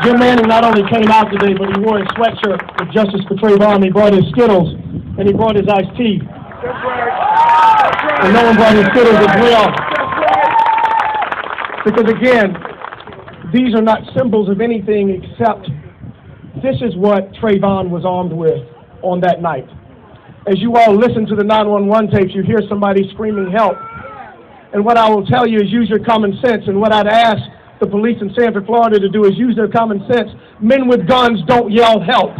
Jim Manning not only came out today, but he wore his sweatshirt with Justice for Trayvon. He brought his Skittles, and he brought his iced tea. That's right. And no one brought his Skittles as well. Because again, these are not symbols of anything except this is what Trayvon was armed with on that night. As you all listen to the 911 tapes, you hear somebody screaming help. And what I will tell you is use your common sense. And what I'd ask the police in Sanford, Florida to do is use their common sense. Men with guns don't yell help.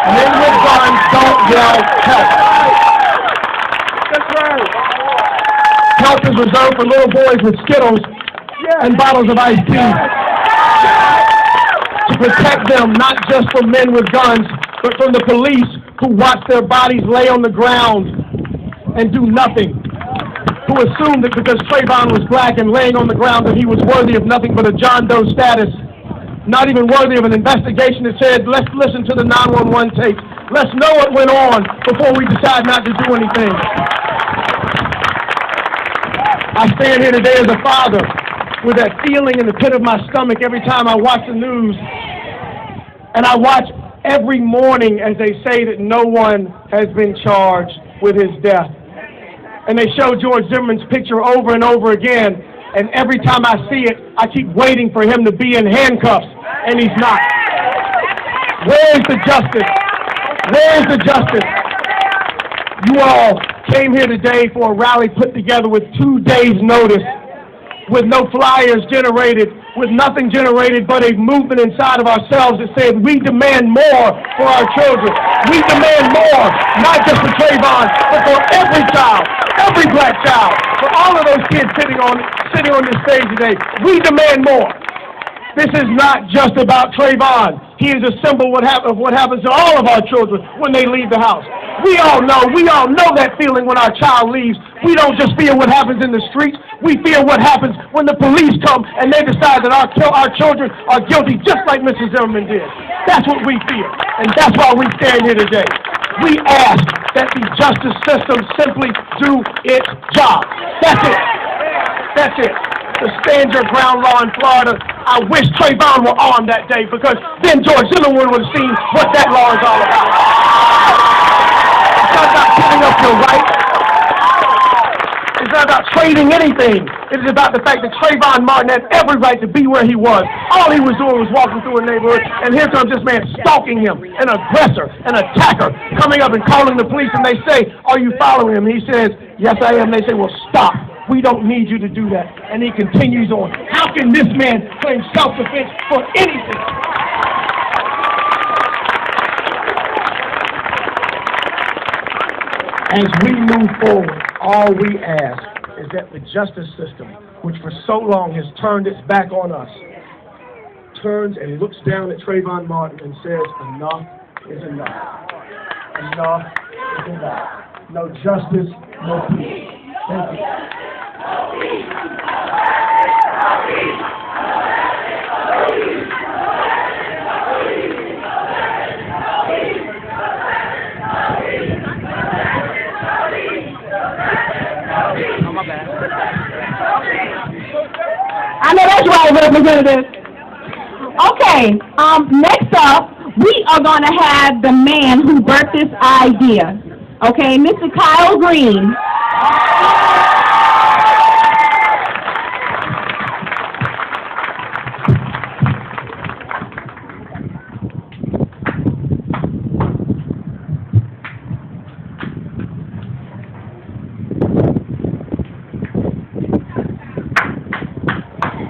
Men with guns don't yell help. That's right. Help is reserved for little boys with Skittles and bottles of iced tea. To protect them, not just from men with guns, but from the police who watch their bodies lay on the ground and do nothing. Who assumed that because Trayvon was black and laying on the ground that he was worthy of nothing but a John Doe status, not even worthy of an investigation that said, let's listen to the 911 tapes. Let's know what went on before we decide not to do anything. I stand here today as a father with that feeling in the pit of my stomach every time I watch the news. And I watch every morning as they say that no one has been charged with his death. And they show George Zimmerman's picture over and over again. And every time I see it, I keep waiting for him to be in handcuffs. And he's not. Where is the justice? Where is the justice? You all came here today for a rally put together with 2 days' notice, with no flyers generated, with nothing generated but a movement inside of ourselves that said, we demand more for our children. We demand more, not just for Trayvon, but for every child, every black child, for all of those kids sitting on this stage today. We demand more. This is not just about Trayvon. He is a symbol of what happens to all of our children when they leave the house. We all know that feeling when our child leaves. We don't just fear what happens in the streets. We fear what happens when the police come and they decide that our children are guilty, just like Mrs. Zimmerman did. That's what we fear, and that's why we stand here today. We ask that the justice system simply do its job. That's it. That's it. To stand your ground law in Florida. I wish Trayvon were armed that day, because then George Zimmerman would have seen what that law is all about. It's not about giving up your rights. It's not about trading anything. It is about the fact that Trayvon Martin had every right to be where he was. All he was doing was walking through a neighborhood, and here comes this man stalking him, an aggressor, an attacker, coming up and calling the police, and they say, are you following him? And he says, yes, I am. They say, well, stop. We don't need you to do that. And he continues on. How can this man claim self-defense for anything? As we move forward, all we ask is that the justice system, which for so long has turned its back on us, turns and looks down at Trayvon Martin and says, enough is enough. Enough is enough. No justice, no peace. Thank you. I know that's right, Representative. Okay, next up, we are going to have the man who birthed this idea. Okay, Mr. Kyle Green.